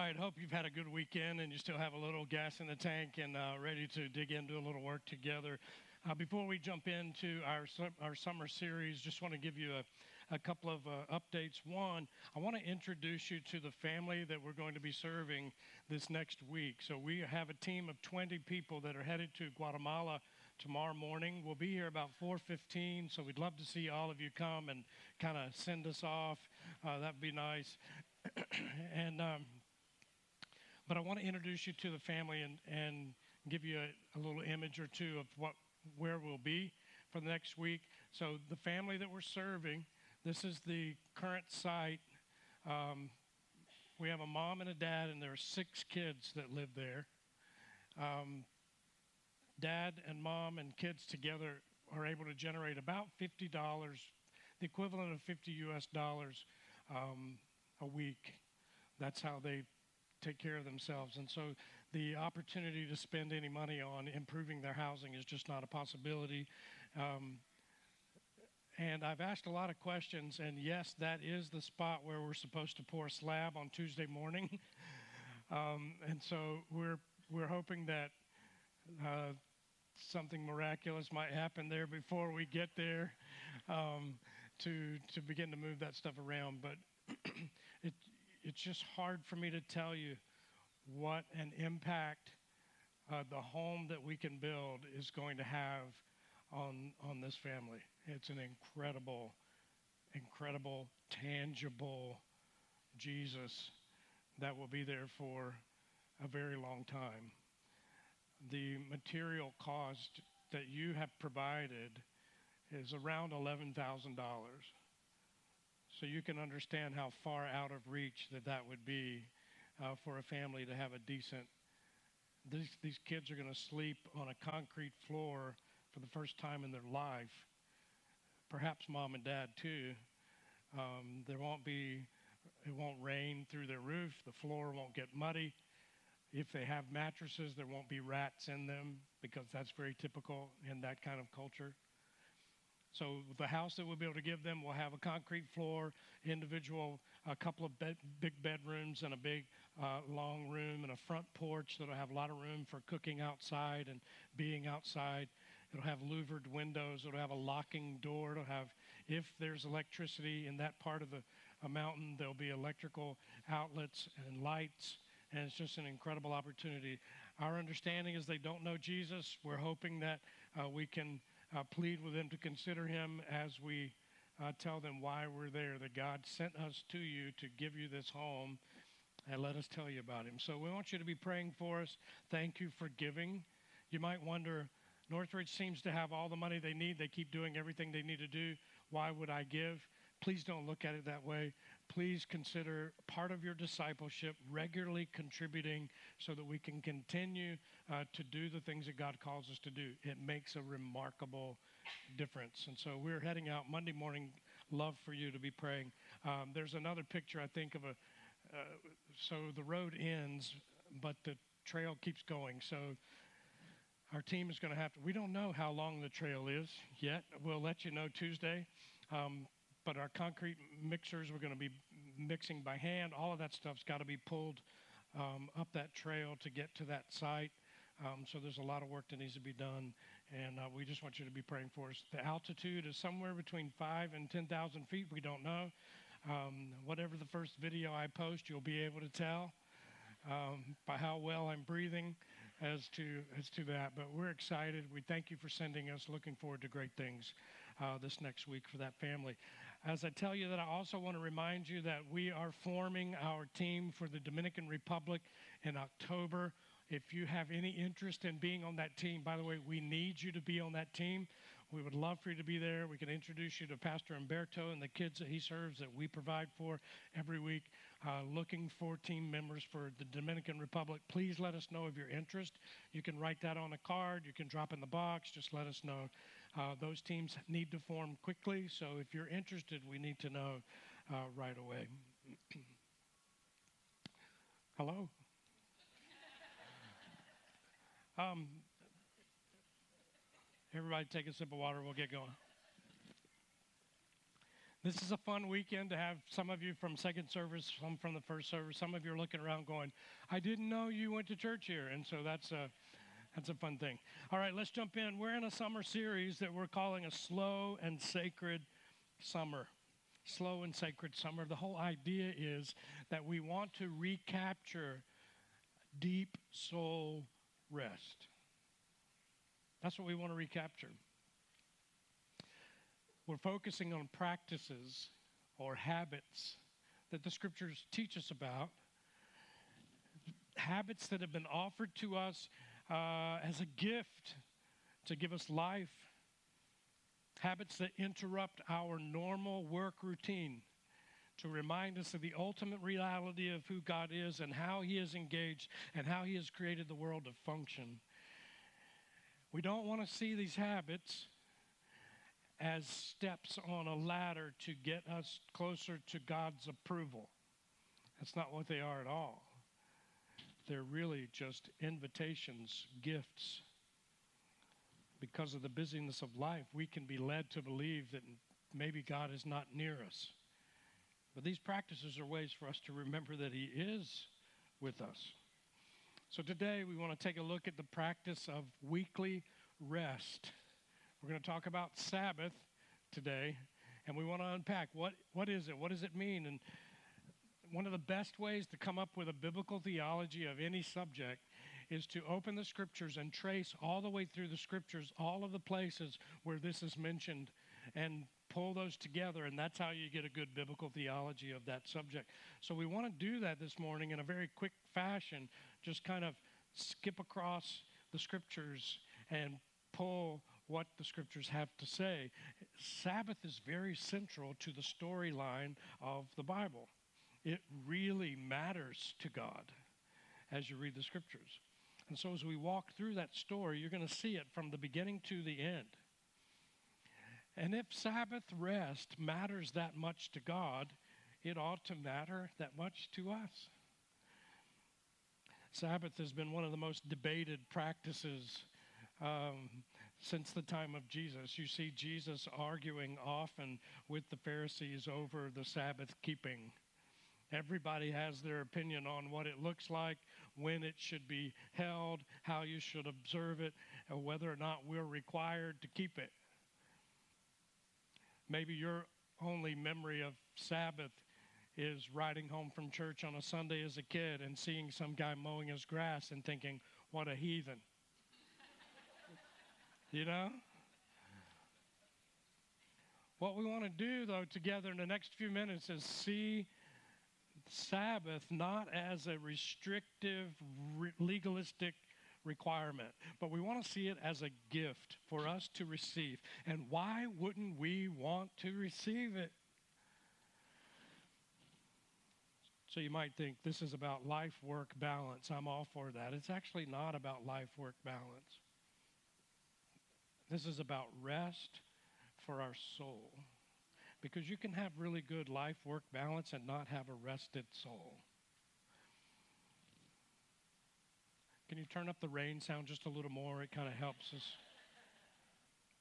right. Hope you've had a good weekend and you still have a little gas in the tank and ready to dig into a little work together. Before we jump into our summer series, just want to give you a couple of updates. One, I want to introduce you to the family that we're going to be serving this next week. So we have a team of 20 people that are headed to Guatemala tomorrow morning. We'll be here about 4:15, so we'd love to see all of you come and kind of send us off. That'd be nice. and But I want to introduce you to the family and give you a little image or two of where we'll be for the next week. So the family that we're serving, this is the current site. We have a mom and a dad, and there are 6 kids that live there. Dad and mom and kids together are able to generate about $50, the equivalent of 50 US dollars a week. That's how they take care of themselves. And so the opportunity to spend any money on improving their housing is just not a possibility. And I've asked a lot of questions, and yes, that is the spot where we're supposed to pour a slab on Tuesday morning. And so we're hoping that something miraculous might happen there before we get there to begin to move that stuff around. But it's just hard for me to tell you what an impact the home that we can build is going to have on this family. It's an incredible, tangible Jesus that will be there for a very long time. The material cost that you have provided is around $11,000. So you can understand how far out of reach that would be for a family to have a decent. These kids are going to sleep on a concrete floor for the first time in their life. Perhaps mom and dad too. It won't rain through their roof. The floor won't get muddy. If they have mattresses, there won't be rats in them because that's very typical in that kind of culture. So the house that we'll be able to give them will have a concrete floor, a couple of big bedrooms and a big long room and a front porch that'll have a lot of room for cooking outside and being outside. It'll have louvered windows. It'll have a locking door. It'll have, if there's electricity in that part of the mountain, there'll be electrical outlets and lights. And it's just an incredible opportunity. Our understanding is they don't know Jesus. We're hoping that we can plead with them to consider him as we tell them why we're there, that God sent us to you to give you this home and let us tell you about him. So we want you to be praying for us. Thank you for giving. You might wonder, Northridge seems to have all the money they need. They keep doing everything they need to do. Why would I give? Please don't look at it that way. Please consider part of your discipleship regularly contributing so that we can continue to do the things that God calls us to do. It makes a remarkable difference. And so we're heading out Monday morning. Love for you to be praying. There's another picture, I think, of so the road ends, but the trail keeps going. So our team is going to we don't know how long the trail is yet. We'll let you know Tuesday. But our concrete mixers, we're going to be mixing by hand. All of that stuff's got to be pulled up that trail to get to that site. So there's a lot of work that needs to be done. And we just want you to be praying for us. The altitude is somewhere between 5,000 and 10,000 feet. We don't know. Whatever the first video I post, you'll be able to tell by how well I'm breathing as to that. But we're excited. We thank you for sending us. Looking forward to great things this next week for that family. As I tell you that, I also want to remind you that we are forming our team for the Dominican Republic in October. If you have any interest in being on that team, by the way, we need you to be on that team. We would love for you to be there. We can introduce you to Pastor Umberto and the kids that he serves that we provide for every week. Looking for team members for the Dominican Republic. Please let us know of your interest. You can write that on a card. You can drop in the box. Just let us know. Those teams need to form quickly. So if you're interested, we need to know right away. Hello. Everybody take a sip of water. We'll get going. This is a fun weekend to have some of you from second service, some from the first service. Some of you are looking around going, I didn't know you went to church here. And so that's a fun thing. All right, let's jump in. We're in a summer series that we're calling a slow and sacred summer. Slow and sacred summer. The whole idea is that we want to recapture deep soul rest. That's what we want to recapture. We're focusing on practices or habits that the scriptures teach us about, habits that have been offered to us as a gift to give us life, habits that interrupt our normal work routine to remind us of the ultimate reality of who God is and how He is engaged and how He has created the world to function. We don't want to see these habits as steps on a ladder to get us closer to God's approval. That's not what they are at all. They're really just invitations, gifts. Because of the busyness of life, we can be led to believe that maybe God is not near us. But these practices are ways for us to remember that He is with us. So today we want to take a look at the practice of weekly rest. We're going to talk about Sabbath today, and we want to unpack what is it? What does it mean? And one of the best ways to come up with a biblical theology of any subject is to open the scriptures and trace all the way through the scriptures all of the places where this is mentioned and pull those together, and that's how you get a good biblical theology of that subject. So we want to do that this morning in a very quick fashion, just kind of skip across the scriptures and pull what the scriptures have to say. Sabbath is very central to the storyline of the Bible. It really matters to God as you read the scriptures. And so as we walk through that story, you're going to see it from the beginning to the end. And if Sabbath rest matters that much to God, it ought to matter that much to us. Sabbath has been one of the most debated practices since the time of Jesus. You see Jesus arguing often with the Pharisees over the Sabbath keeping. Everybody has their opinion on what it looks like, when it should be held, how you should observe it, and whether or not we're required to keep it. Maybe your only memory of Sabbath is riding home from church on a Sunday as a kid and seeing some guy mowing his grass and thinking, what a heathen. You know? What we want to do, though, together in the next few minutes is see Sabbath not as a restrictive, legalistic requirement, but we want to see it as a gift for us to receive. And why wouldn't we want to receive it? So you might think this is about life-work balance. I'm all for that. It's actually not about life-work balance. This is about rest for our soul. Because you can have really good life-work balance and not have a rested soul. Can you turn up the rain sound just a little more? It kind of helps us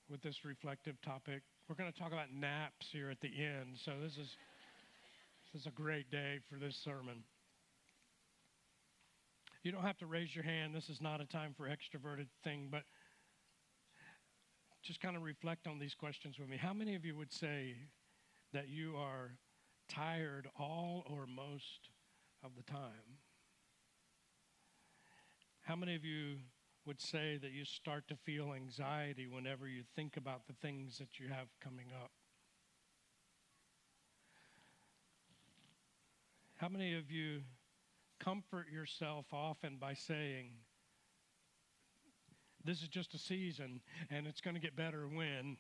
with this reflective topic. We're going to talk about naps here at the end. So this is a great day for this sermon. You don't have to raise your hand. This is not a time for extroverted thing, but just kind of reflect on these questions with me. How many of you would say that you are tired all or most of the time? How many of you would say that you start to feel anxiety whenever you think about the things that you have coming up? How many of you comfort yourself often by saying, this is just a season and it's going to get better when?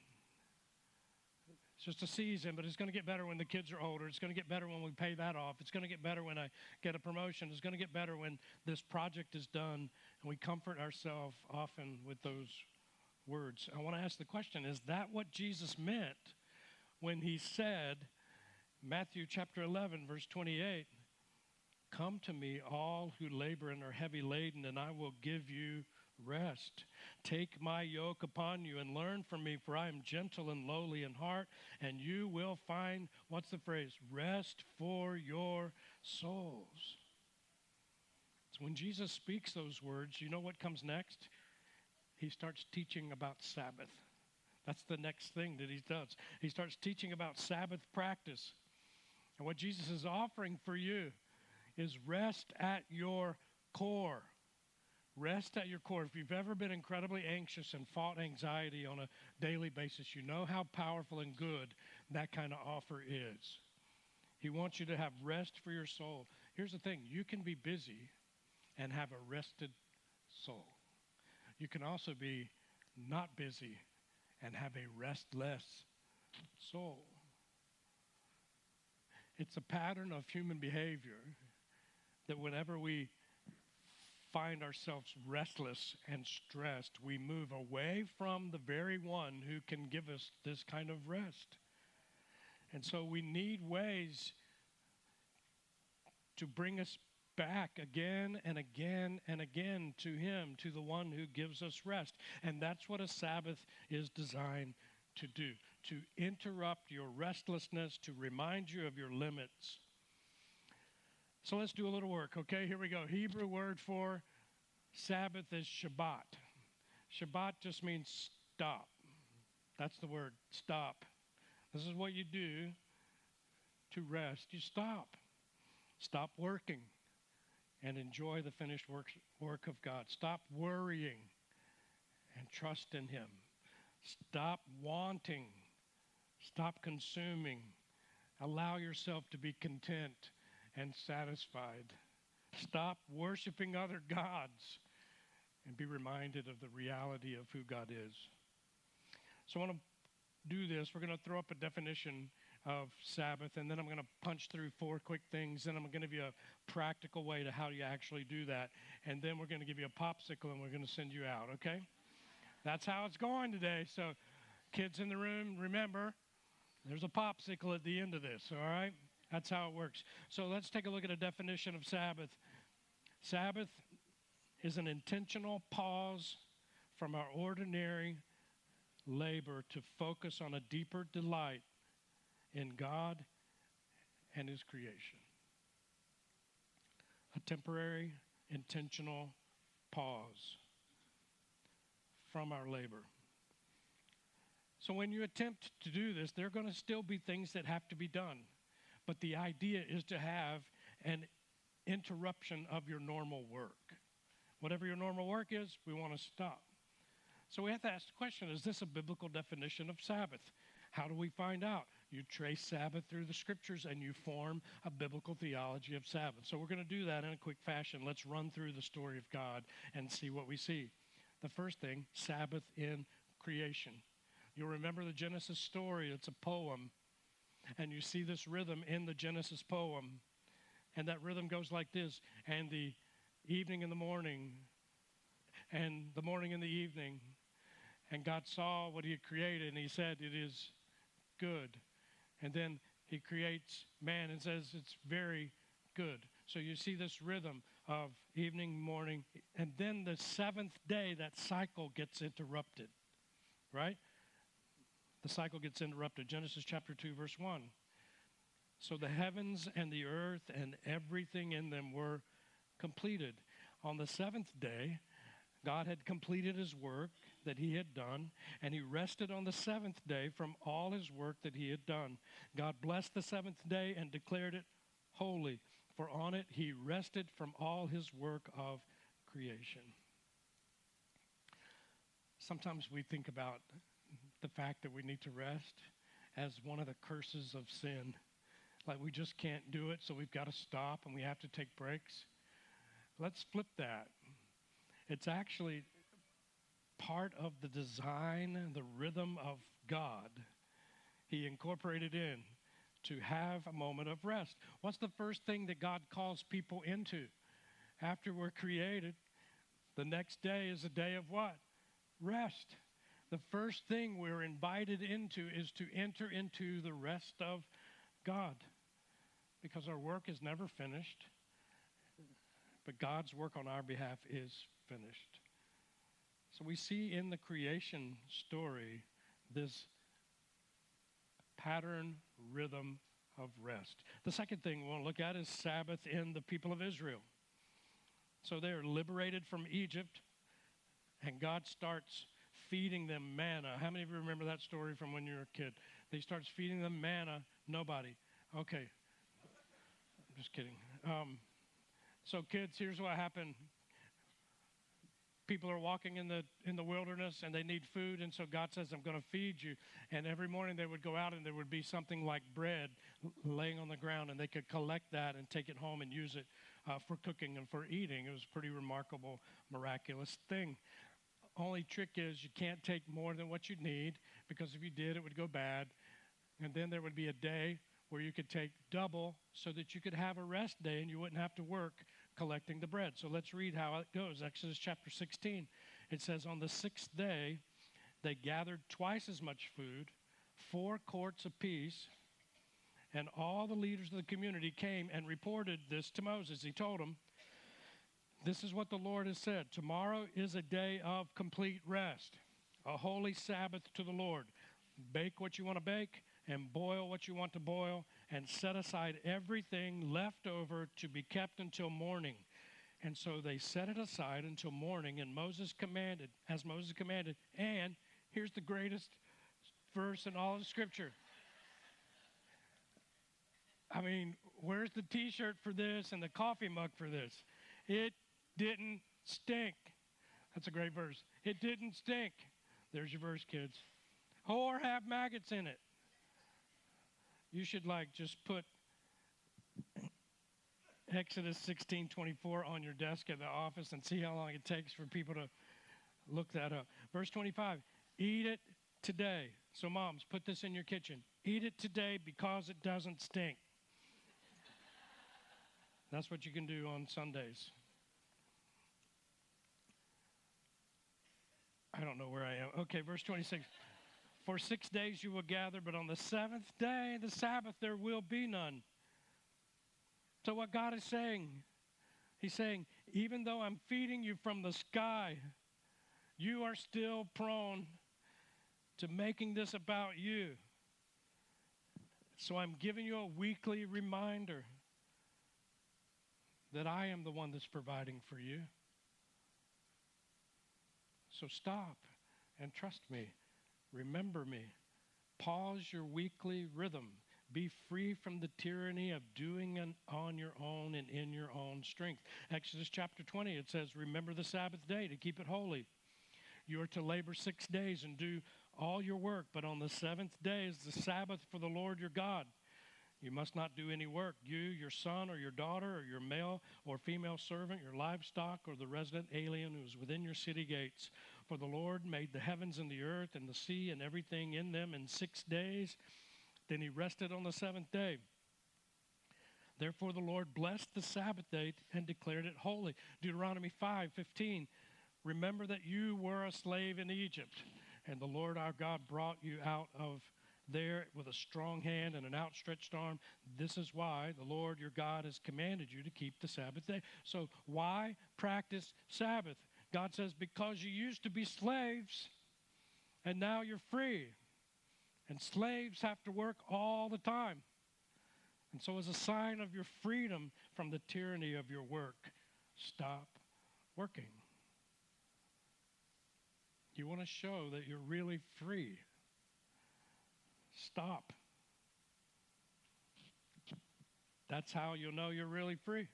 It's just a season, but it's going to get better when the kids are older. It's going to get better when we pay that off. It's going to get better when I get a promotion. It's going to get better when this project is done. And we comfort ourselves often with those words. I want to ask the question, is that what Jesus meant when He said, Matthew chapter 11, verse 28, come to me, all who labor and are heavy laden, and I will give you Rest. Take my yoke upon you and learn from me, for I am gentle and lowly in heart, and you will find, what's the phrase? Rest for your souls. So when Jesus speaks those words, you know what comes next? He starts teaching about Sabbath. That's the next thing that he does. He starts teaching about Sabbath practice. And what Jesus is offering for you is rest at your core. Rest at your core. If you've ever been incredibly anxious and fought anxiety on a daily basis, you know how powerful and good that kind of offer is. He wants you to have rest for your soul. Here's the thing. You can be busy and have a rested soul. You can also be not busy and have a restless soul. It's a pattern of human behavior that whenever we find ourselves restless and stressed, we move away from the very one who can give us this kind of rest. And so we need ways to bring us back again and again and again to him, to the one who gives us rest. And that's what a Sabbath is designed to do, to interrupt your restlessness, to remind you of your limits. So let's do a little work, okay? Here we go. Hebrew word for Sabbath is Shabbat. Shabbat just means stop. That's the word, stop. This is what you do to rest. You stop. Stop working and enjoy the finished work of God. Stop worrying and trust in him. Stop wanting. Stop consuming. Allow yourself to be content and satisfied. Stop worshiping other gods and be reminded of the reality of who God is. So I want to do this. We're going to throw up a definition of Sabbath, and then I'm going to punch through 4 quick things. Then I'm going to give you a practical way to how you actually do that. And then we're going to give you a popsicle, and we're going to send you out, okay? That's how it's going today. So kids in the room, remember, there's a popsicle at the end of this, all right? That's how it works. So let's take a look at a definition of Sabbath. Sabbath is an intentional pause from our ordinary labor to focus on a deeper delight in God and his creation. A temporary, intentional pause from our labor. So when you attempt to do this, there are going to still be things that have to be done. But the idea is to have an interruption of your normal work. Whatever your normal work is, we want to stop. So we have to ask the question, is this a biblical definition of Sabbath? How do we find out? You trace Sabbath through the scriptures and you form a biblical theology of Sabbath. So we're going to do that in a quick fashion. Let's run through the story of God and see what we see. The first thing, Sabbath in creation. You'll remember the Genesis story. It's a poem. And you see this rhythm in the Genesis poem. And that rhythm goes like this. And the evening and the morning, and the morning and the evening. And God saw what he had created, and he said, it is good. And then he creates man and says, it's very good. So you see this rhythm of evening, morning, and then the seventh day, that cycle gets interrupted, right? The cycle gets interrupted. Genesis chapter 2, verse 1. So the heavens and the earth and everything in them were completed. On the seventh day, God had completed his work that he had done, and he rested on the seventh day from all his work that he had done. God blessed the seventh day and declared it holy, for on it he rested from all his work of creation. Sometimes we think about the fact that we need to rest as one of the curses of sin. Like we just can't do it, so we've got to stop and we have to take breaks. Let's flip that. It's actually part of the design and the rhythm of God. He incorporated in to have a moment of rest. What's the first thing that God calls people into? After we're created, the next day is a day of what? Rest. The first thing we're invited into is to enter into the rest of God, because our work is never finished, but God's work on our behalf is finished. So we see in the creation story this pattern rhythm of rest. The second thing we want to look at is Sabbath in the people of Israel. So they're liberated from Egypt, and God starts feeding them manna. How many of you remember that story from when you were a kid? He starts feeding them manna. Nobody. Okay. I'm just kidding. So kids, here's what happened. People are walking in the wilderness and they need food, and so God says, I'm going to feed you. And every morning they would go out and there would be something like bread laying on the ground, and they could collect that and take it home and use it for cooking and for eating. It was a pretty remarkable, miraculous thing. Only trick is you can't take more than what you need, because if you did, it would go bad. And then there would be a day where you could take double so that you could have a rest day and you wouldn't have to work collecting the bread. So let's read how it goes. Exodus chapter 16. It says, on the sixth day, they gathered twice as much food, 4 quarts apiece, and all the leaders of the community came and reported this to Moses. He told them, this is what the Lord has said. Tomorrow is a day of complete rest, a holy Sabbath to the Lord. Bake what you want to bake and boil what you want to boil, and set aside everything left over to be kept until morning. And so they set it aside until morning, and Moses commanded, as Moses commanded. And here's the greatest verse in all of Scripture. I mean, where's the T-shirt for this and the coffee mug for this? It didn't stink. That's a great verse. It didn't stink. There's your verse, kids. Or have maggots in it. You should just put Exodus 16:24 on your desk at the office and see how long it takes for people to look that up. Verse 25, eat it today. So moms, put this in your kitchen. Eat it today because it doesn't stink. That's what you can do on Sundays. I don't know where I am. Okay, verse 26. For 6 days you will gather, but on the seventh day, the Sabbath, there will be none. So what God is saying, he's saying, even though I'm feeding you from the sky, you are still prone to making this about you. So I'm giving you a weekly reminder that I am the one that's providing for you. So stop and trust me. Remember me. Pause your weekly rhythm. Be free from the tyranny of doing it on your own and in your own strength. Exodus chapter 20, it says, remember the Sabbath day to keep it holy. You are to labor 6 days and do all your work, but on the seventh day is the Sabbath for the Lord your God. You must not do any work. You, your son or your daughter, or your male or female servant, your livestock, or the resident alien who is within your city gates. For the Lord made the heavens and the earth and the sea and everything in them in 6 days. Then he rested on the seventh day. Therefore the Lord blessed the Sabbath day and declared it holy. Deuteronomy 5:15. Remember that you were a slave in Egypt, and the Lord our God brought you out of there with a strong hand and an outstretched arm. This is why the Lord your God has commanded you to keep the Sabbath day. So why practice Sabbath? God says, because you used to be slaves, and now you're free. And slaves have to work all the time. And so as a sign of your freedom from the tyranny of your work, stop working. You want to show that you're really free. Stop. That's how you'll know you're really free.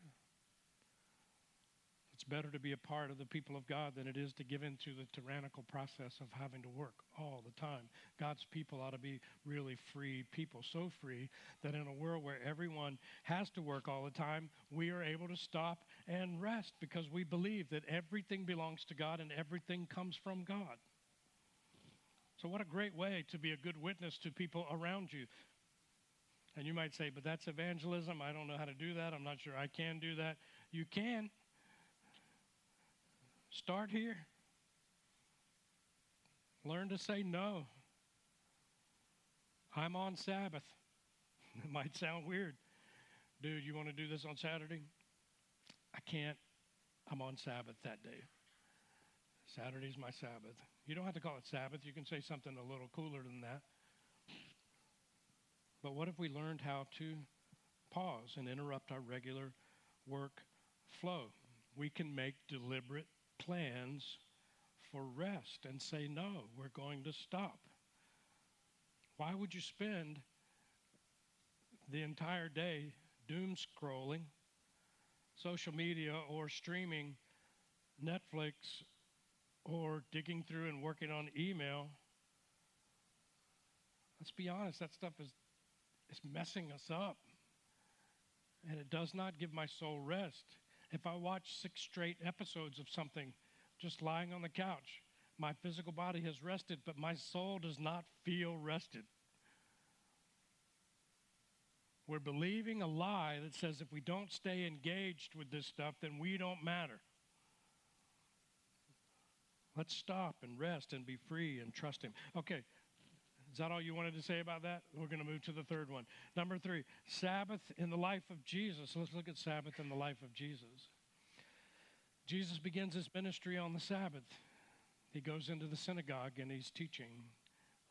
It's better to be a part of the people of God than it is to give into the tyrannical process of having to work all the time. God's people ought to be really free people, so free that in a world where everyone has to work all the time, we are able to stop and rest because we believe that everything belongs to God and everything comes from God. So what a great way to be a good witness to people around you. And you might say, but that's evangelism. I don't know how to do that. I'm not sure I can do that. You can. Start here. Learn to say no. I'm on Sabbath. It might sound weird. Dude, you want to do this on Saturday? I can't. I'm on Sabbath that day. Saturday's my Sabbath. You don't have to call it Sabbath. You can say something a little cooler than that. But what if we learned how to pause and interrupt our regular work flow? We can make deliberate plans for rest and say, no, we're going to stop. Why would you spend the entire day doom scrolling, social media, or streaming Netflix, or digging through and working on email? Let's be honest, that stuff is messing us up. And it does not give my soul rest. If I watch 6 straight episodes of something just lying on the couch, my physical body has rested, but my soul does not feel rested. We're believing a lie that says if we don't stay engaged with this stuff, then we don't matter. Let's stop and rest and be free and trust Him. Okay, is that all you wanted to say about that? We're going to move to the third one. Number 3, Sabbath in the life of Jesus. Let's look at Sabbath in the life of Jesus. Jesus begins his ministry on the Sabbath. He goes into the synagogue and he's teaching.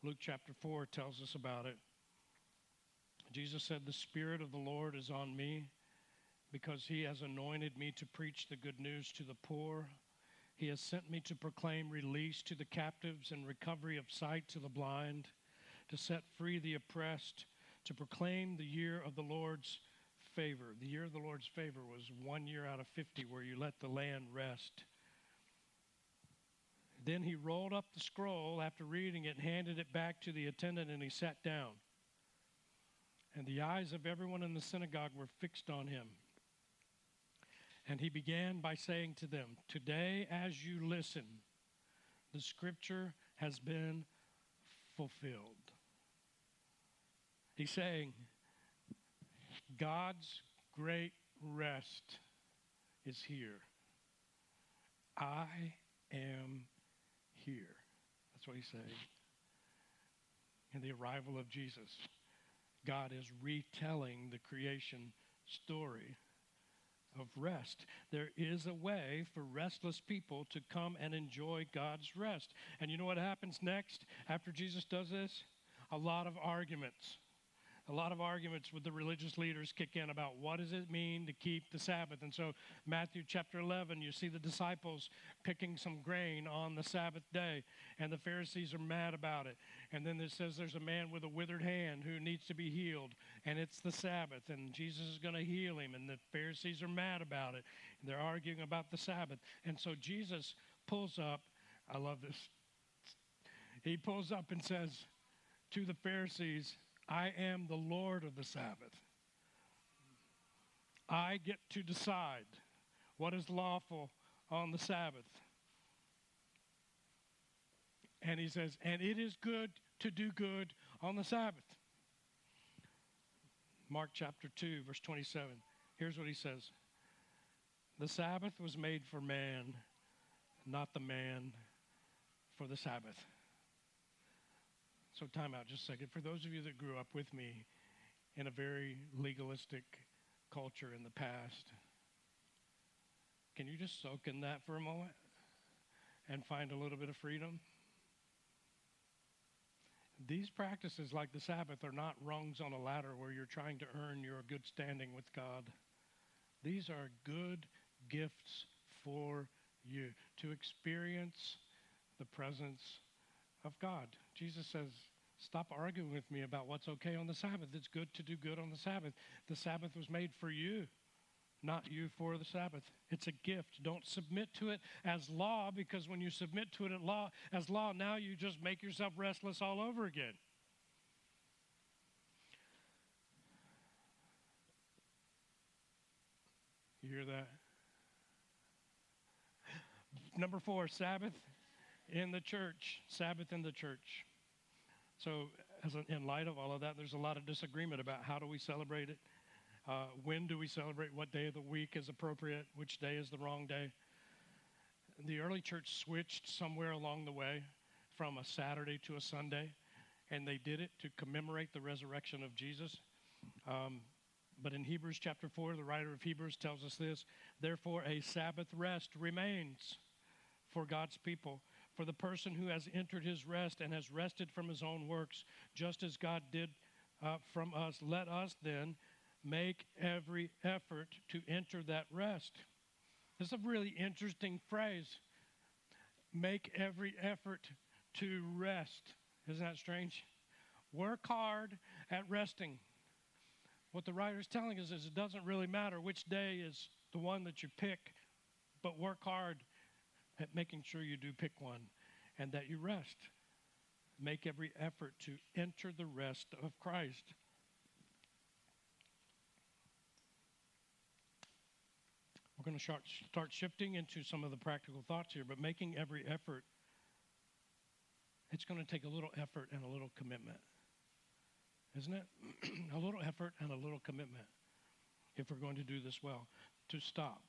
Luke chapter 4 tells us about it. Jesus said, "The Spirit of the Lord is on me because He has anointed me to preach the good news to the poor. He has sent me to proclaim release to the captives and recovery of sight to the blind, to set free the oppressed, to proclaim the year of the Lord's favor." The year of the Lord's favor was 1 year out of 50 where you let the land rest. Then he rolled up the scroll after reading it and handed it back to the attendant, and he sat down. And the eyes of everyone in the synagogue were fixed on him. And he began by saying to them, "Today, as you listen, the scripture has been fulfilled." He's saying, God's great rest is here. I am here. That's what he's saying. In the arrival of Jesus, God is retelling the creation story of rest. There is a way for restless people to come and enjoy God's rest. And you know what happens next after Jesus does this? A lot of arguments. A lot of arguments with the religious leaders kick in about what does it mean to keep the Sabbath. And so Matthew chapter 11, you see the disciples picking some grain on the Sabbath day, and the Pharisees are mad about it. And then it says there's a man with a withered hand who needs to be healed, and it's the Sabbath, and Jesus is going to heal him, and the Pharisees are mad about it. And they're arguing about the Sabbath. And so Jesus pulls up, I love this, he pulls up and says to the Pharisees, "I am the Lord of the Sabbath. I get to decide what is lawful on the Sabbath." And he says, "And it is good to do good on the Sabbath." Mark chapter 2, verse 27. Here's what he says. "The Sabbath was made for man, not the man for the Sabbath." So time out just a second. For those of you that grew up with me in a very legalistic culture in the past, can you just soak in that for a moment and find a little bit of freedom? These practices like the Sabbath are not rungs on a ladder where you're trying to earn your good standing with God. These are good gifts for you to experience the presence of God. Jesus says, stop arguing with me about what's okay on the Sabbath. It's good to do good on the Sabbath. The Sabbath was made for you, not you for the Sabbath. It's a gift. Don't submit to it as law, because when you submit to it as law, now you just make yourself restless all over again. You hear that? Number 4, Sabbath in the church. Sabbath in the church. So in light of all of that, there's a lot of disagreement about how do we celebrate it. When do we celebrate? What day of the week is appropriate? Which day is the wrong day? The early church switched somewhere along the way from a Saturday to a Sunday, and they did it to commemorate the resurrection of Jesus. But in Hebrews chapter 4, the writer of Hebrews tells us this: "Therefore a Sabbath rest remains for God's people. For the person who has entered his rest and has rested from his own works, just as God did from us, let us then make every effort to enter that rest. This is a really interesting phrase. Make every effort to rest. Isn't that strange? Work hard at resting. What the writer is telling us is it doesn't really matter which day is the one that you pick, but work hard at making sure you do pick one and that you rest. Make every effort to enter the rest of Christ. We're going to start shifting into some of the practical thoughts here, but making every effort, it's going to take a little effort and a little commitment, isn't it? A little effort and a little commitment if we're going to do this well, to stop,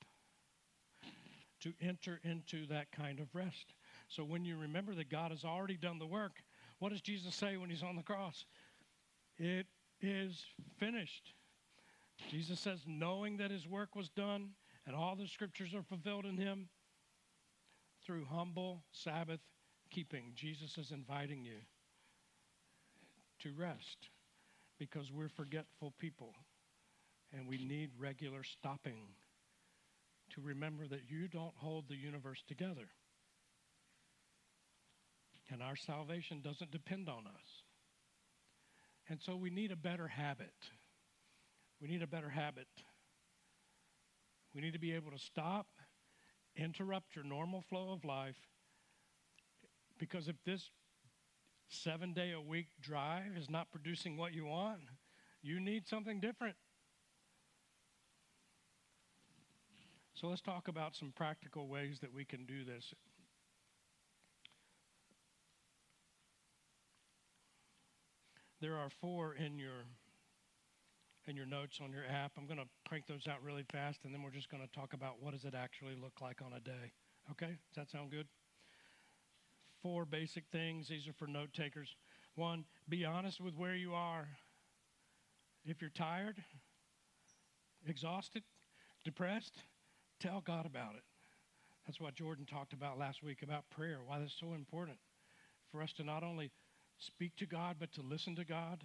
to enter into that kind of rest. So when you remember that God has already done the work, what does Jesus say when he's on the cross? It is finished. Jesus says, knowing that his work was done and all the scriptures are fulfilled in him, through humble Sabbath keeping, Jesus is inviting you to rest because we're forgetful people and we need regular stopping to remember that you don't hold the universe together. And our salvation doesn't depend on us. And so we need a better habit. We need a better habit. We need to be able to stop, interrupt your normal flow of life, because if this 7-day-a-week drive is not producing what you want, you need something different. So let's talk about some practical ways that we can do this. There are 4 in your notes on your app. I'm going to crank those out really fast, and then we're just going to talk about what does it actually look like on a day. Okay? Does that sound good? 4 basic things. These are for note takers. 1, be honest with where you are. If you're tired, exhausted, depressed, tell God about it. That's what Jordan talked about last week about prayer, why that's so important for us to not only speak to God, but to listen to God.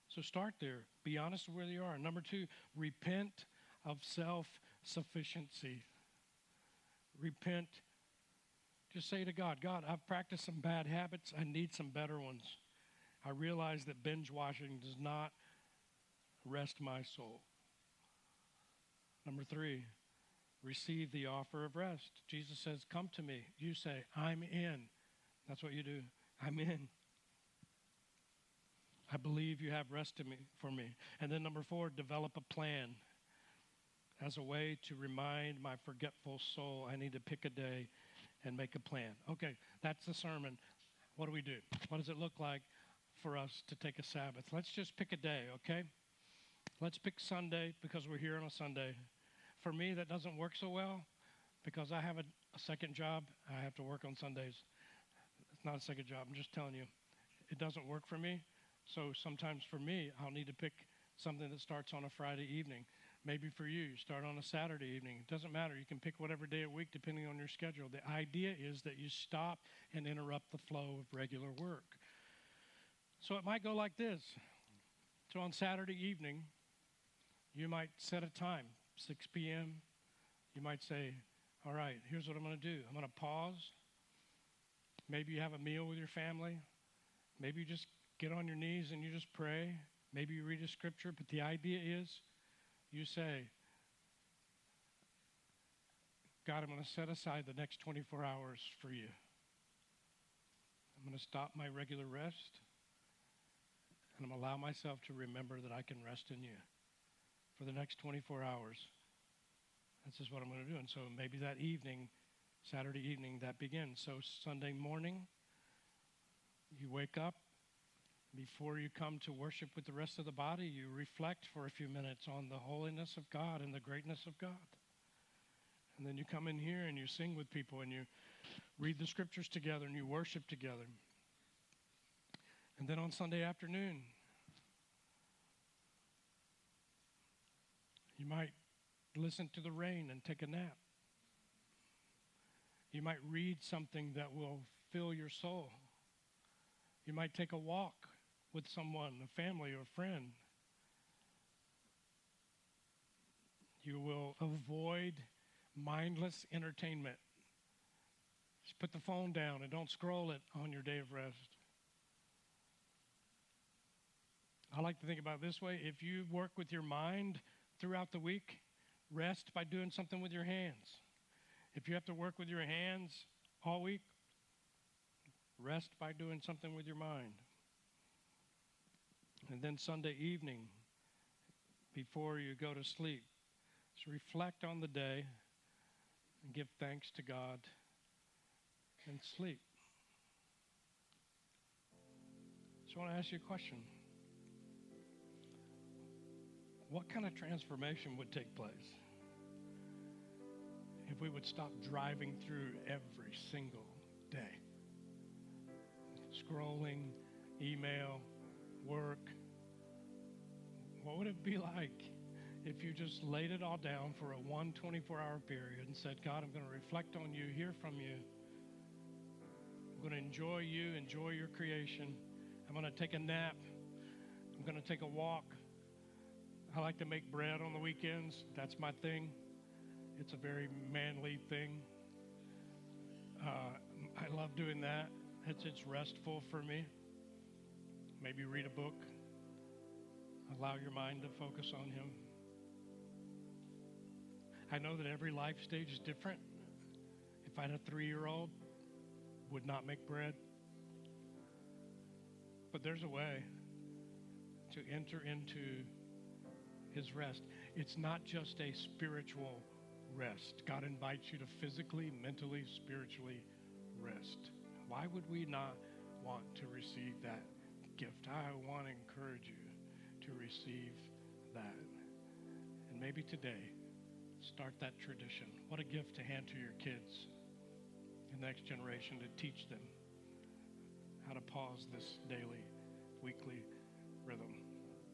So start there. Be honest with where you are. Number 2, repent of self-sufficiency. Repent. Just say to God, God, I've practiced some bad habits. I need some better ones. I realize that binge watching does not rest my soul. Number 3, receive the offer of rest. Jesus says, come to me. You say, I'm in. That's what you do. I'm in. I believe you have rest for me. And then number 4, develop a plan as a way to remind my forgetful soul I need to pick a day and make a plan. Okay, that's the sermon. What do we do? What does it look like for us to take a Sabbath? Let's just pick a day, okay? Let's pick Sunday because we're here on a Sunday. For me, that doesn't work so well because I have a second job. I have to work on Sundays. It's not a second job. I'm just telling you. It doesn't work for me. So sometimes for me, I'll need to pick something that starts on a Friday evening. Maybe for you, start on a Saturday evening. It doesn't matter. You can pick whatever day of week depending on your schedule. The idea is that you stop and interrupt the flow of regular work. So it might go like this. So on Saturday evening, you might set a time, 6 p.m. You might say, all right, here's what I'm going to do. I'm going to pause. Maybe you have a meal with your family. Maybe you just get on your knees and you just pray. Maybe you read a scripture, but the idea is you say, God, I'm going to set aside the next 24 hours for you. I'm going to stop my regular rest, and I'm going to allow myself to remember that I can rest in you for the next 24 hours. That's just what I'm going to do. And so maybe that evening, Saturday evening, that begins. So Sunday morning, you wake up. Before you come to worship with the rest of the body, you reflect for a few minutes on the holiness of God and the greatness of God. And then you come in here and you sing with people and you read the scriptures together and you worship together. And then on Sunday afternoon, you might listen to the rain and take a nap. You might read something that will fill your soul. You might take a walk with someone, a family or a friend. You will avoid mindless entertainment. Just put the phone down and don't scroll it on your day of rest. I like to think about it this way. If you work with your mind throughout the week, rest by doing something with your hands. If you have to work with your hands all week, rest by doing something with your mind. And then Sunday evening, before you go to sleep, just reflect on the day and give thanks to God and sleep. So I want to ask you a question. What kind of transformation would take place if we would stop driving through every single day? Scrolling, email, work. What would it be like if you just laid it all down for a 24-hour period and said, God, I'm going to reflect on you, hear from you. I'm going to enjoy you, enjoy your creation. I'm going to take a nap. I'm going to take a walk. I like to make bread on the weekends. That's my thing. It's a very manly thing. I love doing that. It's restful for me. Maybe read a book. Allow your mind to focus on Him. I know that every life stage is different. If I had a 3-year-old, would not make bread. But there's a way to enter into His rest. It's not just a spiritual rest. God invites you to physically, mentally, spiritually rest. Why would we not want to receive that gift? I want to encourage you to receive that. And maybe today, start that tradition. What a gift to hand to your kids, the next generation, to teach them how to pause this daily, weekly rhythm.